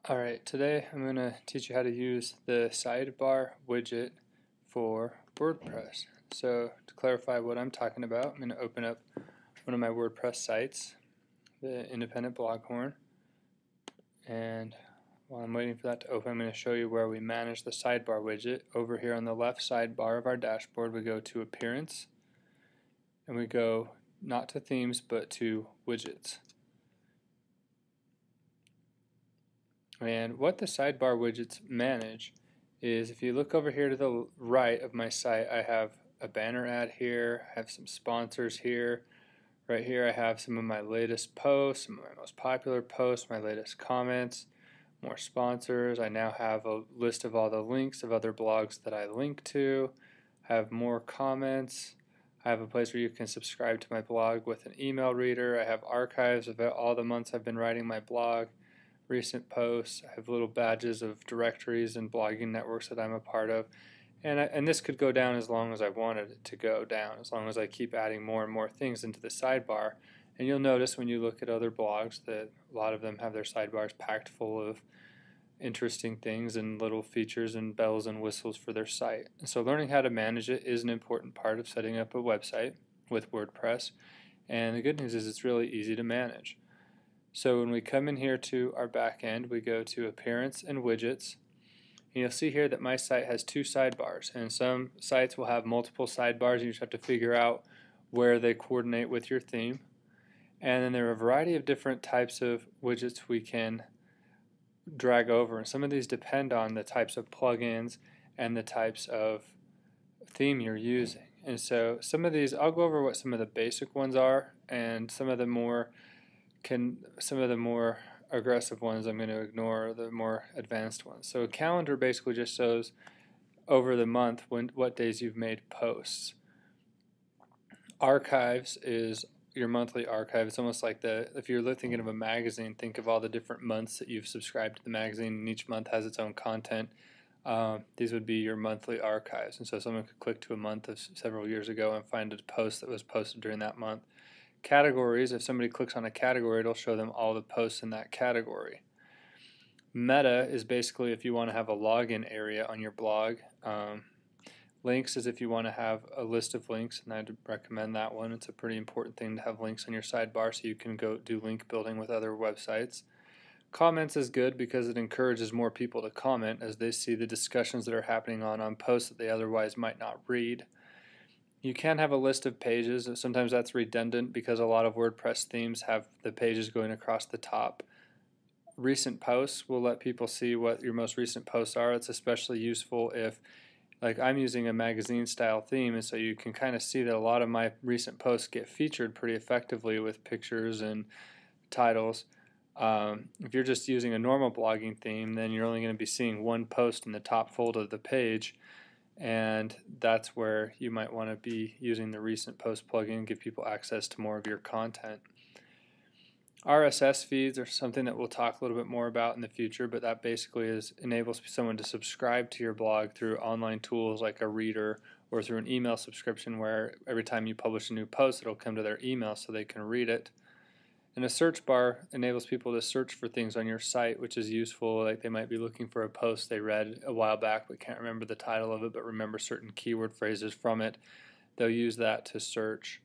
Alright, today I'm going to teach you how to use the sidebar widget for WordPress. So to clarify what I'm talking about, I'm going to open up one of my WordPress sites, the independent Bloghorn, and while I'm waiting for that to open, I'm going to show you where we manage the sidebar widget. Over here on the left sidebar of our dashboard, we go to Appearance, and we go not to Themes, but to Widgets. And what the sidebar widgets manage is, if you look over here to the right of my site, I have a banner ad here, I have some sponsors here. Right here I have some of my latest posts, some of my most popular posts, my latest comments, more sponsors. I now have a list of all the links of other blogs that I link to. I have more comments. I have a place where you can subscribe to my blog with an email reader. I have archives of all the months I've been writing my blog, recent posts. I have little badges of directories and blogging networks that I'm a part of. And this could go down as long as I wanted it to go down, as long as I keep adding more and more things into the sidebar. And you'll notice when you look at other blogs that a lot of them have their sidebars packed full of interesting things and little features and bells and whistles for their site. And so learning how to manage it is an important part of setting up a website with WordPress. And the good news is it's really easy to manage. So when we come in here to our back end, we go to Appearance and Widgets. And you'll see here that my site has two sidebars, and some sites will have multiple sidebars, and you just have to figure out where they coordinate with your theme. And then there are a variety of different types of widgets we can drag over, and some of these depend on the types of plugins and the types of theme you're using. And so some of these, I'll go over what some of the basic ones are, and some of the more aggressive ones I'm going to ignore, the more advanced ones. So a calendar basically just shows over the month what days you've made posts. Archives is your monthly archive. It's almost like if you're thinking of a magazine, think of all the different months that you've subscribed to the magazine, and each month has its own content. These would be your monthly archives, and so someone could click to a month of several years ago and find a post that was posted during that month. Categories, if somebody clicks on a category, it'll show them all the posts in that category. Meta is basically if you want to have a login area on your blog. Links is if you want to have a list of links, and I'd recommend that one. It's a pretty important thing to have links on your sidebar so you can go do link building with other websites. Comments is good because it encourages more people to comment as they see the discussions that are happening on posts that they otherwise might not read. You can have a list of pages. Sometimes that's redundant because a lot of WordPress themes have the pages going across the top. Recent posts will let people see what your most recent posts are. It's especially useful if, like, I'm using a magazine style theme, and so you can kind of see that a lot of my recent posts get featured pretty effectively with pictures and titles. If you're just using a normal blogging theme, then you're only going to be seeing one post in the top fold of the page, and that's where you might want to be using the recent post plugin, give people access to more of your content. RSS feeds are something that we'll talk a little bit more about in the future, but that basically enables someone to subscribe to your blog through online tools like a reader or through an email subscription where every time you publish a new post it'll come to their email so they can read it. And a search bar enables people to search for things on your site, which is useful. Like they might be looking for a post they read a while back but can't remember the title of it, but remember certain keyword phrases from it. They'll use that to search.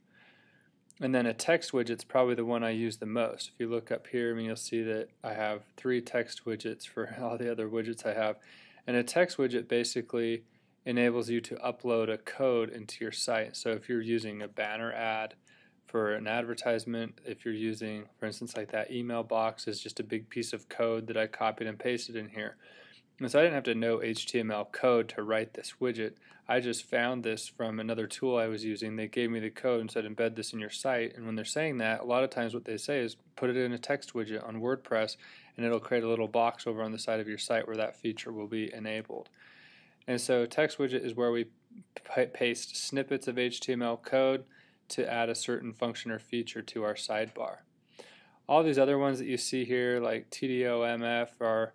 And then a text widget's probably the one I use the most. If you look up here, you'll see that I have 3 text widgets for all the other widgets I have. And a text widget basically enables you to upload a code into your site. So if you're using a banner ad for an advertisement, if you're using, for instance, like that email box is just a big piece of code that I copied and pasted in here. And so I didn't have to know HTML code to write this widget. I just found this from another tool I was using. They gave me the code and said embed this in your site. And when they're saying that, a lot of times what they say is put it in a text widget on WordPress and it'll create a little box over on the side of your site where that feature will be enabled. And so text widget is where we paste snippets of HTML code to add a certain function or feature to our sidebar. All these other ones that you see here, like TDOMF, are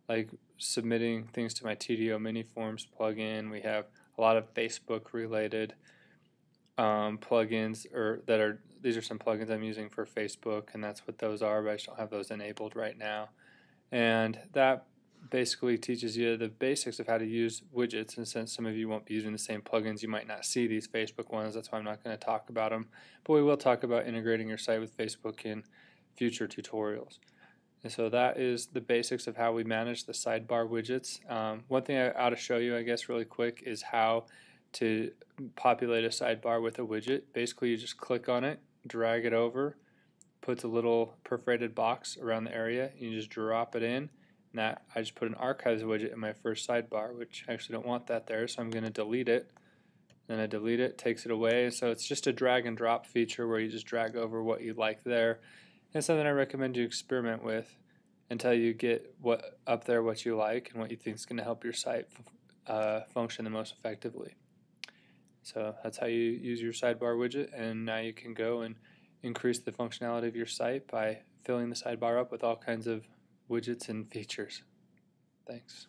like submitting things to my TDO mini forms plugin. We have a lot of Facebook related plugins, these are some plugins I'm using for Facebook, and that's what those are, but I just don't have those enabled right now. and that basically teaches you the basics of how to use widgets. And since some of you won't be using the same plugins, you might not see these Facebook ones. That's why I'm not going to talk about them, but we will talk about integrating your site with Facebook in future tutorials. And so that is the basics of how we manage the sidebar widgets. One thing I ought to show you, I guess, really quick is how to populate a sidebar with a widget. Basically, you just click on it, drag it over, puts a little perforated box around the area, and you just drop it in. And that, I just put an archives widget in my first sidebar, which I actually don't want that there, so I'm going to delete it. Then I delete it, takes it away. So it's just a drag and drop feature where you just drag over what you like there. And something I recommend you experiment with until you get what up there what you like and what you think is going to help your site function the most effectively. So that's how you use your sidebar widget, and now you can go and increase the functionality of your site by filling the sidebar up with all kinds of widgets and features. Thanks.